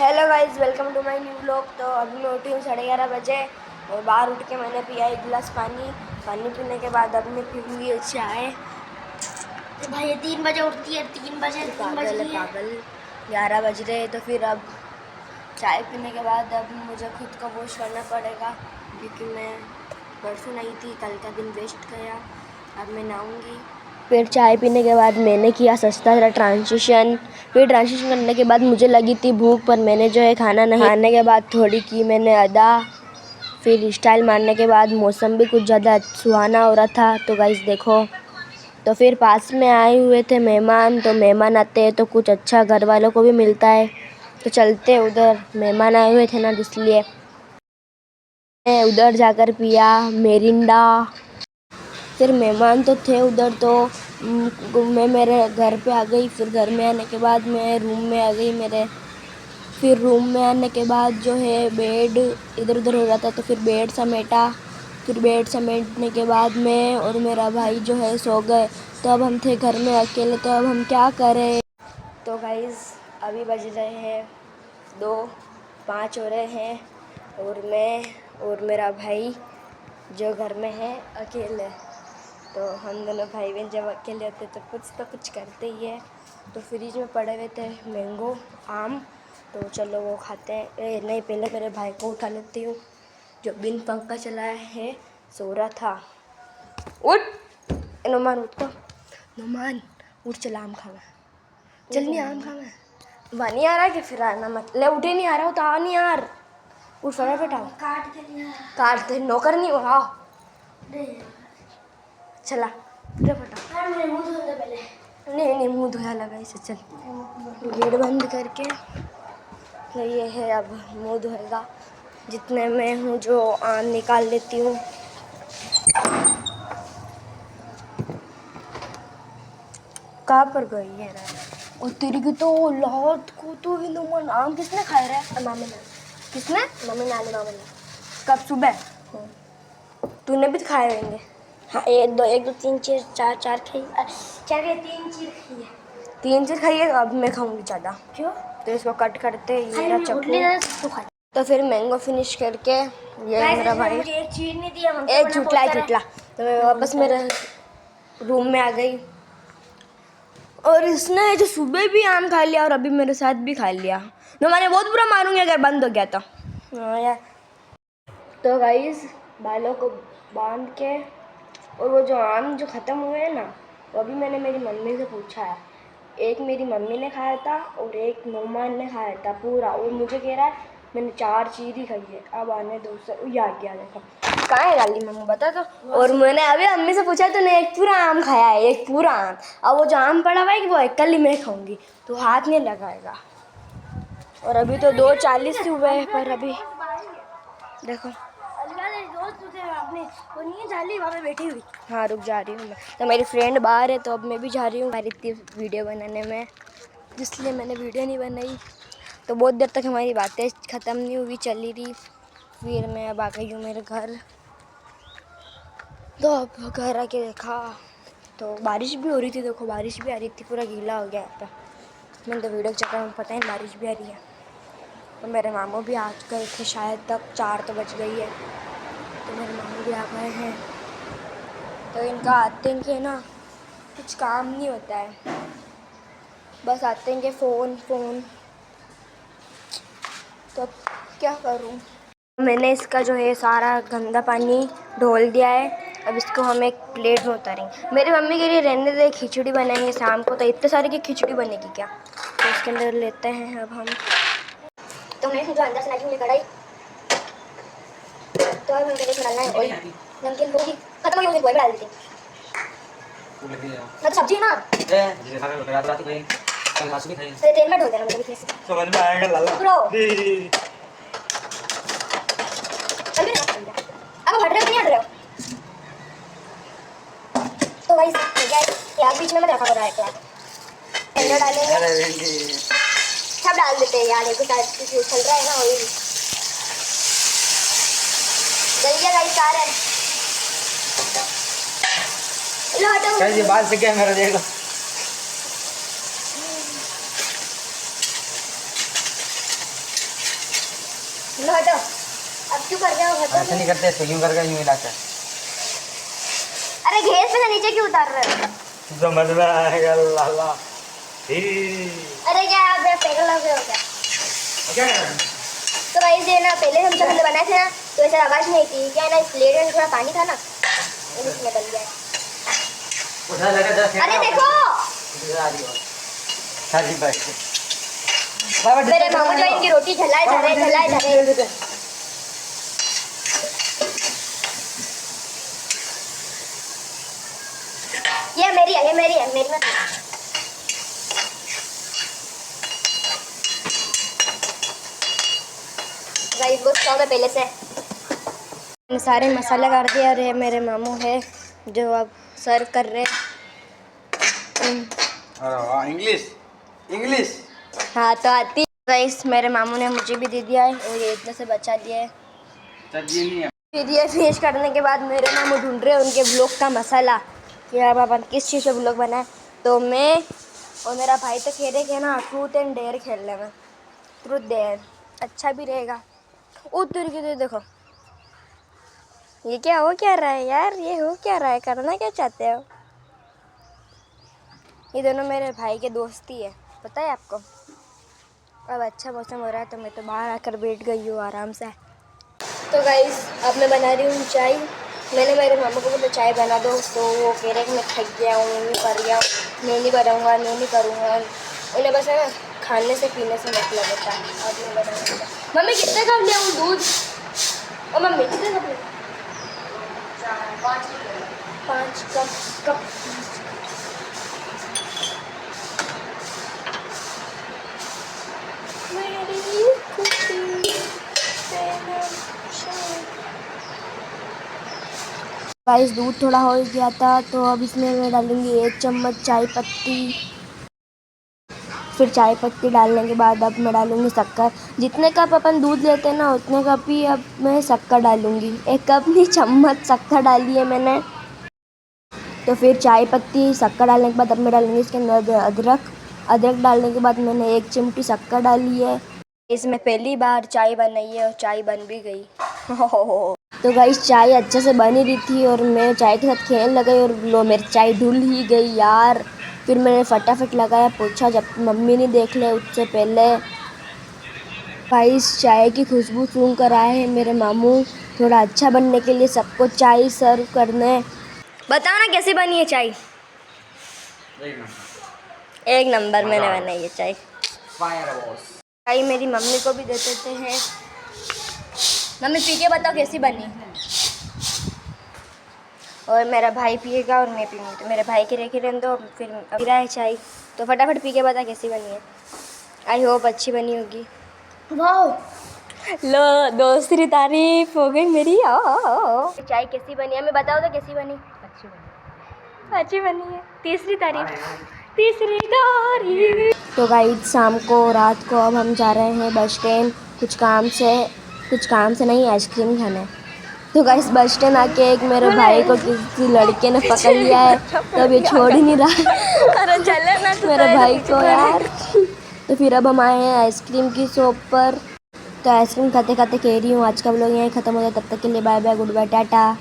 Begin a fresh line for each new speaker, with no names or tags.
Hello guys, welcome to my new vlog. तो अभी मैं उठी हूँ 11:30 बजे और बाहर उठ के मैंने पिया एक गिलास पानी पीने के बाद अब मैं पीऊँगी चाय।
तो भाई 3 बजे उठती है, 3 बजे
पागल 11 बज रहे तो फिर अब चाय पीने के बाद अब मुझे खुद को वॉश करना पड़ेगा क्योंकि मैं परसों नहीं थी, कल का दिन वेस्ट गया। अब मैं नहाऊँगी। फिर चाय पीने के बाद मैंने किया सस्ता सा ट्रांजिशन। फिर ट्रांजिशन करने के बाद मुझे लगी थी भूख, पर मैंने जो है खाना नहीं खाने के बाद थोड़ी की मैंने अदा। फिर स्टाइल मारने के बाद मौसम भी कुछ ज़्यादा सुहाना हो रहा था तो गाइस देखो। तो फिर पास में आए हुए थे मेहमान, तो मेहमान आते हैं तो कुछ अच्छा घर वालों को भी मिलता है, तो चलते उधर। मेहमान आए हुए थे ना, इसलिए मैं उधर जाकर पिया मेरिंडा। फिर मेहमान तो थे उधर, तो मैं मेरे घर पे आ गई। फिर घर में आने के बाद मैं रूम में आ गई मेरे। फिर रूम में आने के बाद जो है बेड इधर उधर हो रहा था तो फिर बेड समेटा। फिर बेड समेटने के बाद मैं और मेरा भाई जो है सो गए। तो अब हम थे घर में अकेले, तो अब हम क्या करें। तो गाइस अभी बज रहे हैं 2:05 हो रहे हैं और मैं और मेरा भाई जो घर में है अकेले। तो हम दोनों भाई बहन जब अकेले होते तो कुछ करते ही है। तो फ्रिज में पड़े हुए थे मैंगो आम, तो चलो वो खाते हैं। नहीं, पहले मेरे भाई को उठा लेती हूँ जो बिन पंखा चलाया है, सो रहा था। उठ नुमान, उठ तो नुमान, उठ, चल आम खाना, चल नहीं आम खाना। वहाँ नहीं आ रहा कि फिर आना मत ले, उठे नहीं आ रहा हो तो आ नहीं यार, उठ फटाफट आओ। काट दे, नौकर नहीं हो रहा। चला फटा, नहीं मुँह धोया लगा इसे। चल गेट बंद करके, तो ये है अब मुँह धोएगा। जितने में हूँ जो आम निकाल लेती हूँ। कहाँ पर गई है ना, और तेरी की तो लात को तो नुमान। आम किसने खाया रे? मामा ने। किसने? मम्मी ने। मामा ने कब? सुबह। तूने भी तो खाए होंगे। हाँ, 1 2 3 4 4 खाई। 3 चीर खाई है। 3 चीर खाई है, अब मैं खाऊंगी ज़्यादा। क्यों? तो इसको कट करते ये चाकू। तो फिर मैंगो फिनिश करके ये मेरा भाई मुझे एक चीर नहीं दिया, एक झूठला तो मैं वापस मेरे रूम में आ गई। और इसने जो सुबह भी आम खा लिया और अभी मेरे साथ भी खा लिया। तो मैंने बहुत बुरा मारूंगी अगर बंद हो गया तो। हाँ यार। तो गाइस बालों को बांध के, और वो जो आम जो ख़त्म हुए हैं ना, वो अभी मैंने मेरी मम्मी से पूछा है। एक मेरी मम्मी ने खाया था और एक नोमान ने खाया था पूरा, और मुझे कह रहा है मैंने 4 चीज़ ही खाई है। अब आने दो से आ गया, देखो कहाँ है डाली मम्मी बता तो। और मैंने अभी मम्मी से पूछा तो ने एक पूरा आम खाया है, एक पूरा आम। अब वो जो आम पड़ा हुआ है वो कल ही मैं खाऊंगी, तो हाथ नहीं लगाएगा। और अभी तो 2:40 हुए हैं, पर अभी देखो वो नहीं जाली वहाँ पे बैठी हुई। हाँ, रुक जा रही हूँ मैं, तो मेरी फ्रेंड बाहर है तो अब मैं भी जा रही हूँ हमारी इतनी वीडियो बनाने में, इसलिए मैंने वीडियो नहीं बनाई। तो बहुत देर तक हमारी बातें ख़त्म नहीं हुई, चली रही। फिर मैं अब आ गई हूँ मेरे घर। तो अब घर आके देखा तो बारिश भी हो रही थी, देखो बारिश भी आ रही थी, पूरा गीला हो गया था। मैंने तो वीडियो चक्कर में पता है बारिश भी आ रही है। और मेरे मामू भी आ गए थे शायद, तक 4 तो बज गई है, तो मेरे मामू भी आ गए हैं। तो इनका आते हैं कि ना कुछ काम नहीं होता है, बस आते हैं कि फ़ोन। तो क्या करूं। मैंने इसका जो है सारा गंदा पानी ढोल दिया है। अब इसको हम एक प्लेट में उतारेंगे। मेरी मम्मी के लिए रहने दे, खिचड़ी बनाएंगे शाम को, तो इतने सारे की खिचड़ी बनेगी क्या। तो इसके अंदर लेते हैं अब हम। तो मैं जो अंदर से लाई कढ़ाई, तो अब हम कढ़ाई डालना है ऑयल। नमकीन होगी खत्म हो गई, ऑयल डाल देते हैं। तो सब्जी ना तेल में ढोल देना, मतलब इसमें समझ में आएगा लाला ब्रो। अब हट रहे हो नहीं हट रहे हो। तो भाई यार बीच में मत रखा करो, एक डालेंगे सब डाल देते हैं यार, देखो शायद चल रहा है ना ऑयल। जल्दी गाइस आ रहे हैं। लो हटो, कैसे बाल से क्या मेरा देख लो।
लो हटो, अब क्यों कर रहे हो? हटो।
ऐसे नहीं करते, इसको यूं करके यूं हिलाते हैं।
अरे गैस पे से नीचे क्यों उतार रहे हो?
समझ में आएगा लाला।
अरे क्या आप पागल हो गए हो क्या?
क्या
तो भाई ये ना पहले हम जब हमने बनाए थे ना तो ऐसा आवाज़ नहीं थी, क्या है ना, इस प्लेट में थोड़ा पानी था ना इसमें बन गया।
उठा लगा दस।
अरे देखो
सारी बात
मेरे मामू जो इनकी रोटी झलाए जा रहे। ये मेरी है मेरी मत। गाइस वो स्टॉक है पहले से।
मैंने सारे मसाला काट दिया और ये मेरे मामू है जो अब सर्व कर रहे हैं।
अरे वाह, इंग्लिश।
हाँ तो आती गाइस, मेरे मामू ने मुझे भी दे दिया है और ये इतने से बचा दिया है।
सब्जी नहीं है।
फिर ये फिनिश करने के बाद मेरे मामू ढूंढ रहे हैं उनके ब्लॉग का मसाला कि यार अपन किस चीज़ से ब्लॉग बनाए। तो मैं और मेरा भाई तो कह रहे कि ना ट्रूथ एंड डेयर खेलने में, ट्रूथ डेयर अच्छा भी रहेगा। उतर के देखो ये क्या हो क्या रहा है यार, ये हो क्या रहा है, करना क्या चाहते हो? ये दोनों मेरे भाई के दोस्ती है, पता है आपको। अब अच्छा मौसम हो रहा है तो मैं तो बाहर आकर बैठ गई हूँ आराम से। तो गाइस अब मैं बना रही हूँ चाय। मैंने मेरे मामू को बोला चाय बना दो तो वो कह रहे कि मैं थक गया हूँ, नहीं कर गया, मैं नहीं बनाऊँगा, मैं नहीं करूँगा। उन्हें बस है ना खाने से पीने से मतलब होता है। अब मैं बनाऊँगा। मम्मी कितने कप ले आऊँ दूध? और मम्मी कितने कप ले? 5 कप। मेरी खुशी गाइस दूध थोड़ा हो गया था तो अब इसमें मैं डालूंगी 1 चम्मच चाय पत्ती। फिर चाय पत्ती डालने के बाद अब मैं डालूंगी शक्कर। जितने कप अपन दूध लेते हैं ना उतने कप ही अब मैं शक्कर डालूंगी। 1 कप नहीं चम्मच शक्कर डाली है मैंने। तो फिर चाय पत्ती शक्कर डालने के बाद अब मैं डालूंगी इसके अंदर अदरक डालने के बाद मैंने 1 चिमटी शक्कर डाली है। इसमें पहली बार चाय बनाई है और चाय बन भी गई। तो गाइस चाय अच्छे से बन ही रही थी और मैं चाय के साथ खेलने लग गई और लो मेरी चाय ढुल ही गई यार। फिर मैंने फटाफट लगाया पोछा जब मम्मी ने देख लिया उससे पहले। गाइस चाय की खुशबू सूंघ कर आए हैं मेरे मामू थोड़ा अच्छा बनने के लिए सबको चाय सर्व करने। बताओ ना कैसी बनी है चाय? एक नंबर मैंने बनाई है चाय। चाय मेरी मम्मी को भी दे देते हैं। मम्मी पी के बताओ कैसी बनी। और मेरा भाई पिएगा और मैं पीऊँगी तो मेरे भाई के रेखे रहने दो। फिर पी रहा है चाय तो फटाफट पी के बता कैसी बनी है। आई होप अच्छी बनी होगी।
वाह
लो दूसरी तारीफ हो गई मेरी। चाय कैसी बनी है? मैं बताओ तो कैसी बनी? अच्छी बनी है। तीसरी तारीफ। तो गाइस शाम को रात को अब हम जा रहे हैं बस स्टैंड कुछ काम से नहीं आइसक्रीम खाने। तो गाइस बस स्टैंड आके एक मेरे भाई को किसी लड़के ने पकड़ लिया है तो अब ये छोड़ ही नहीं रहा अरे चले ना मेरे भाई को यार। तो फिर अब हम आए हैं आइसक्रीम की शॉप पर। तो आइसक्रीम खाते खाते कह रही हूँ आज का व्लॉग यहीं ख़त्म हो जाए। तब तक के लिए bye bye, good bye, Tata.